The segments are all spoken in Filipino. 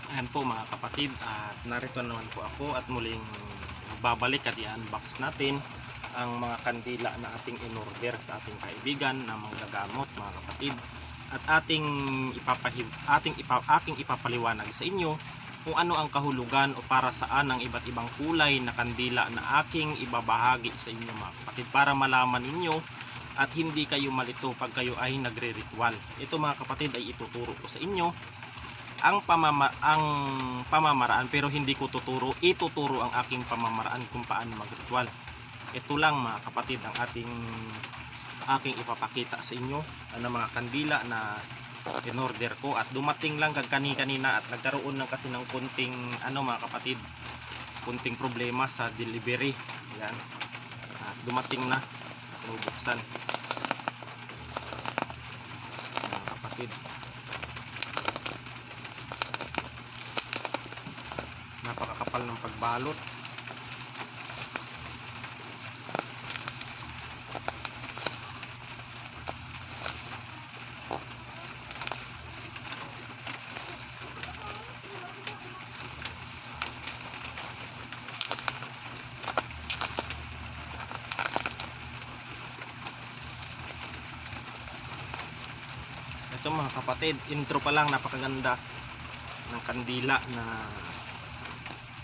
Ayan po mga kapatid, at narito naman po ako at muling babalik at i-unbox natin ang mga kandila na ating in-order sa ating kaibigan na manggagamot mga kapatid. At aking ipapaliwanag sa inyo kung ano ang kahulugan o para saan ang iba't ibang kulay na kandila na aking ibabahagi sa inyo mga kapatid, para malaman ninyo at hindi kayo malito pag kayo ay nagre-ritual. Ito mga kapatid ay ituturo ko sa inyo ang pamamaraan, pero hindi ko ituturo ang aking pamamaraan kung paano mag-ritual. Ito lang mga kapatid ang aking ipapakita sa inyo ng mga kandila na in-order ko, at dumating lang kanina at nagkaroon ng kasi ng kunting mga kapatid, kunting problema sa delivery. Yan, at dumating na at nabuksan mga kapatid. Napakakapal ng pagbalot. Ito mga kapatid, intro pa lang, napakaganda ng kandila na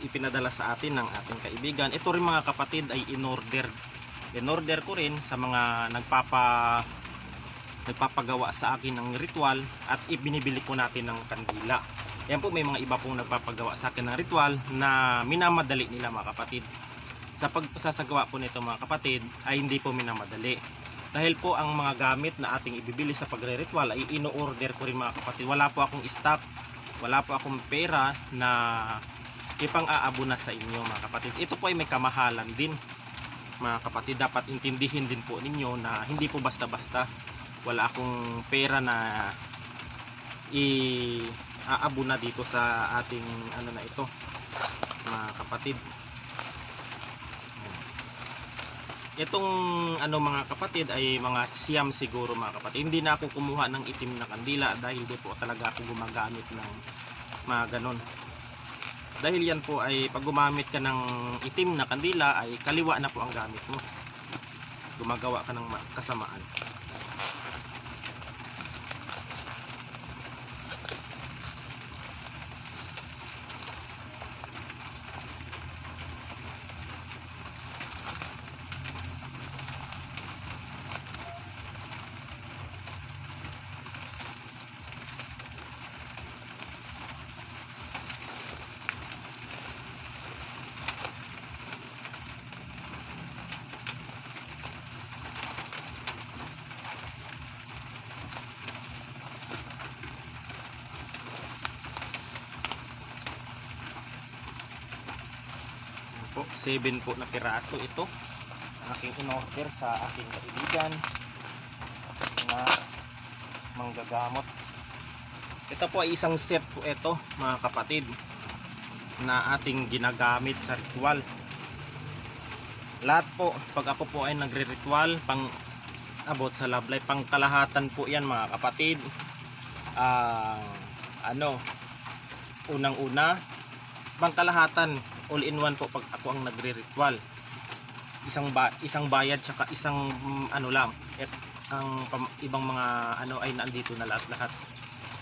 ipinadala sa atin ng ating kaibigan. Ito rin mga kapatid ay in-order ko rin sa mga nagpapagawa sa akin ng ritual, at ibinibili ko natin ng kandila. Yan po, may mga iba pong nagpapagawa sa akin ng ritual na minamadali nila mga kapatid. Sa pagsasagawa po nito mga kapatid ay hindi po minamadali, dahil po ang mga gamit na ating ibibili sa pagre-ritual ay ino-order ko rin mga kapatid. Wala po akong stock, wala po akong pera na ipang-aabo na sa inyo mga kapatid. Ito po ay may kamahalan din mga kapatid. Dapat intindihin din po ninyo na hindi po basta-basta. Wala akong pera na i-aabo na dito sa ating na ito mga kapatid. Itong mga kapatid ay mga siyam siguro mga kapatid. Hindi na ako kumuha ng itim na kandila dahil di po talaga ako gumagamit ng mga ganon. Dahil yan po ay pag gumamit ka ng itim na kandila ay kaliwa na po ang gamit mo. Gumagawa ka ng kasamaan. Po, 7 po na piraso ito aking in-order sa aking kaibigan na manggagamot. Ito po ay isang set po ito mga kapatid na ating ginagamit sa ritual. Lahat po, pag ako po ay nagre-ritual pang abot sa love life, pang kalahatan po yan mga kapatid. Unang-una, pang kalahatan, all in one po pag ako ang nagre-ritual. Isang bayad saka isang lang. At ang ibang mga ay naandito na lahat.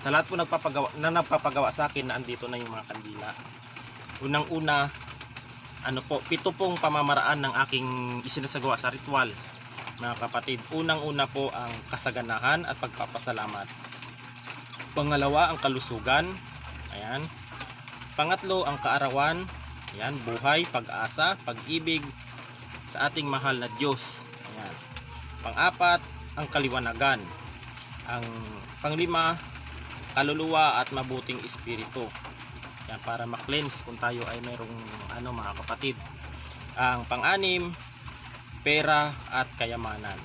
Sa lahat po nagpapagawa sa akin, naandito na yung mga kandila. Unang-una, 7 pong pamamaraan ng aking isinasagawa sa ritual mga kapatid. Unang-una po ang kasaganahan at pagpapasalamat. Pangalawa, ang kalusugan. Ayan. Pangatlo, ang kaarawan. Ayan, buhay, pag-asa, pag-ibig sa ating mahal na Diyos. Ayan. Pang-apat, ang kaliwanagan. Ang panglima, kaluluwa at mabuting espiritu. Ayan, para ma-cleanse kung tayo ay mayroong mga kapatid. Ang pang-anim, pera at kayamanan.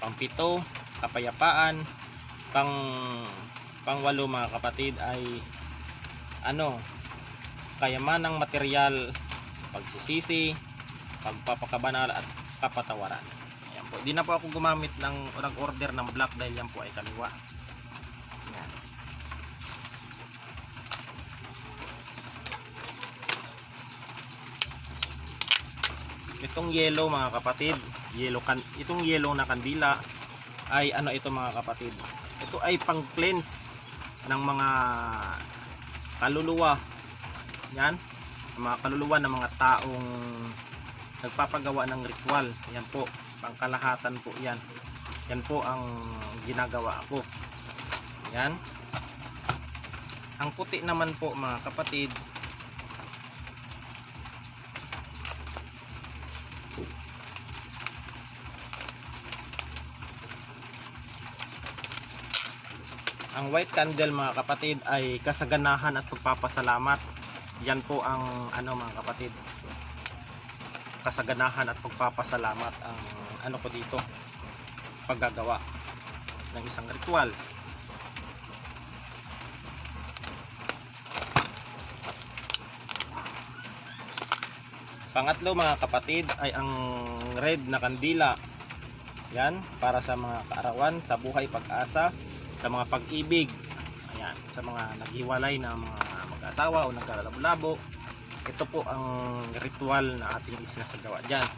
Pang-7, kapayapaan. Pang-8 mga kapatid ay kayamanang material, pagsisisi, pagpapakabanal at kapatawaran. Ayan po. Hindi na po ako gumamit ng nag-order ng black dahil yan po ay kaliwa. Ayan. Itong yellow mga kapatid, itong yellow na kandila ay ano ito mga kapatid? Ito ay pang cleanse ng mga kaluluwa. Yan, mga kaluluwa ng mga taong nagpapagawa ng ritual. Yan po, pangkalahatan po yan. Yan po ang ginagawa ko. Yan. Ang puti naman po mga kapatid, ang white candle mga kapatid ay kasaganahan at pagpapasalamat. Yan po ang ano mga kapatid, kasaganahan at pagpapasalamat ang ano ko dito, paggagawa ng isang ritual. Pangatlo mga kapatid ay ang red na kandila. Yan, para sa mga kaarawan, sa buhay, pag-asa, sa mga pag-ibig. Ayan, sa mga naghiwalay na mga mag-asawa o nagkalalabo-labo. Ito po ang ritual na ating isinasagawa dyan.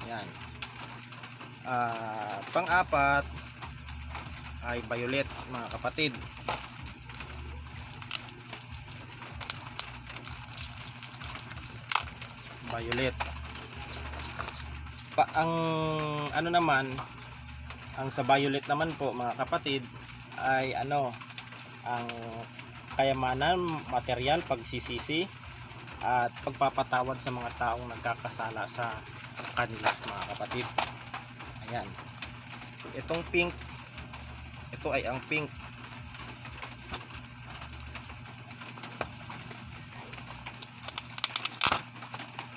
Ayan. Pang-apat ay violet mga kapatid. Violet. Ang ano naman, ang sa violet naman po mga kapatid ay ano, ang kayamanan, material, pagsisisi at pagpapatawad sa mga taong nagkakasala sa kanila mga kapatid. Ayan. Itong pink, ito ay ang pink.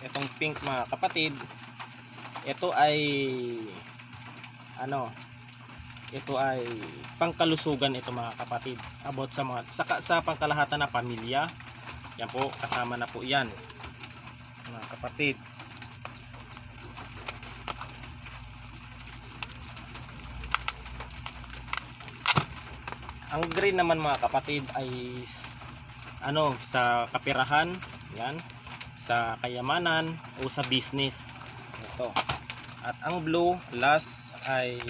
Itong pink mga kapatid, ito ay ano, ito ay pangkalusugan ito mga kapatid, about sa mga sa pangkalahatan na pamilya. Yan po, kasama na po yan mga kapatid. Ang green naman mga kapatid ay ano, sa kapirahan, yan, sa kayamanan o sa business. Ito. At ang blue last ay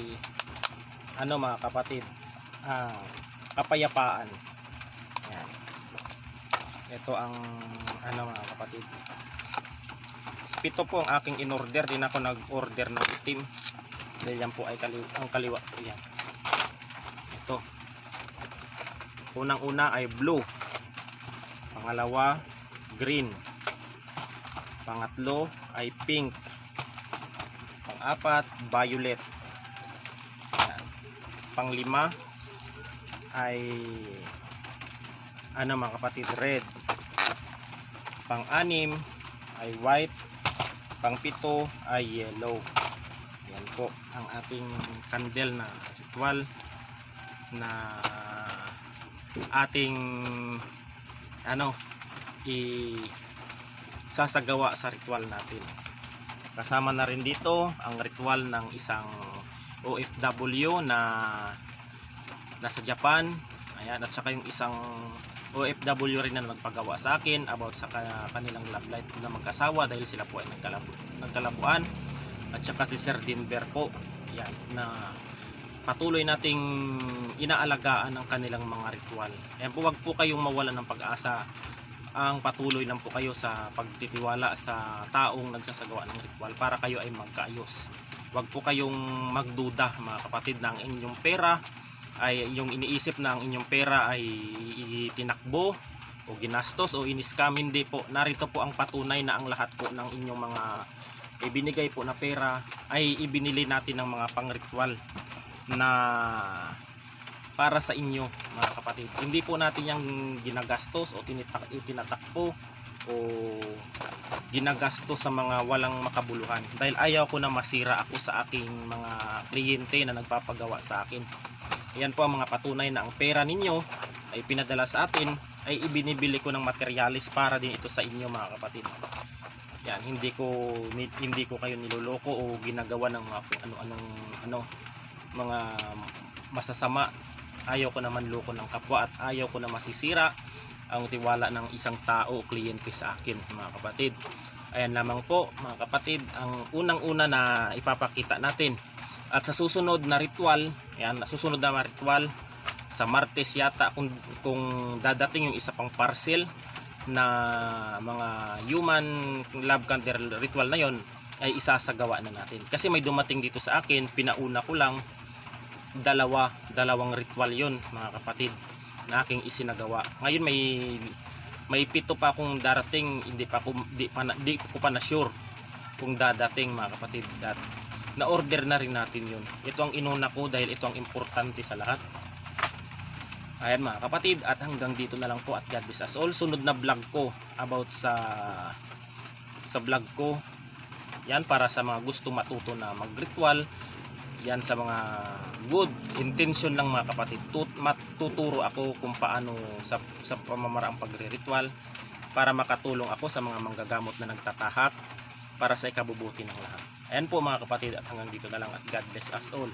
ano mga kapatid, kapayapaan. Yan. Ito ang ano mga kapatid. 7 po ang aking in-order. Din ako nag-order ng itim. Dahil yan po ay ang kaliwa po yan. Ito. Unang-una ay blue. Pangalawa, green. Pangatlo ay pink. Pang-apat, violet. Yan. Pang-lima ay ano mga kapatid, red. Pang-anim ay white. Pang-pito ay yellow. Yan po ang ating candle na ritual na ating ano sasagawa sa ritual natin. Kasama na rin dito ang ritual ng isang OFW na nasa Japan. Ayan, at saka yung isang OFW rin na nagpagawa sa akin about sa kanilang love life na magkasawa dahil sila po ay nagkalabuan. At saka si Sir Denver po, yan, na patuloy nating inaalagaan ang kanilang mga ritual. Ayan po, wag po kayong mawalan ng pag-asa. Ang patuloy lang po kayo sa pagtitiwala sa taong nagsasagawa ng ritual para kayo ay magkaayos. Wag po kayong magduda mga kapatid na ang inyong pera ay yung iniisip na ang inyong pera ay itinakbo o ginastos o iniskam. Hindi po. Narito po ang patunay na ang lahat po ng inyong mga ibinigay po na pera ay ibinili natin ng mga pang-ritual na para sa inyo mga kapatid. Hindi po natin yung ginagastos o itinatakpo o ginagastos sa mga walang makabuluhan dahil ayaw ko na masira ako sa aking mga kliyente na nagpapagawa sa akin. Yan po ang mga patunay na ang pera ninyo ay pinadala sa atin ay ibinibili ko ng materialis para din ito sa inyo mga kapatid. Yan, hindi ko kayo niloloko o ginagawa ng mga ano mga masasama. Ayaw ko naman loko ng kapwa at ayaw ko na masisira ang tiwala ng isang tao o kliyente sa akin mga kapatid. Ayan lamang po mga kapatid ang unang-una na ipapakita natin. At sa susunod na ritual, ayan, susunod na ritual sa Martes yata kung dadating yung isa pang parcel na mga human love candle ritual na yon, ay isasagawa na natin. Kasi may dumating dito sa akin, pinauna ko lang dalawang ritual yon mga kapatid na aking isinagawa. Ngayon may 7 pa akong darating, hindi ko pa na sure kung dadating mga kapatid. Na order na rin natin yun. Ito ang inuna ko dahil ito ang importante sa lahat. Ayan mga kapatid, at hanggang dito na lang po, at God bless us all. Sunod na vlog ko about sa vlog ko, yan para sa mga gusto matuto na mag-ritual, yan sa mga good intention lang mga kapatid. Matuturo ako kung paano sa pamamaraang pagre-ritual para makatulong ako sa mga manggagamot na nagtatahak para sa ikabubuti ng lahat. Ayan po mga kapatid, at hanggang dito na lang, at God bless us all.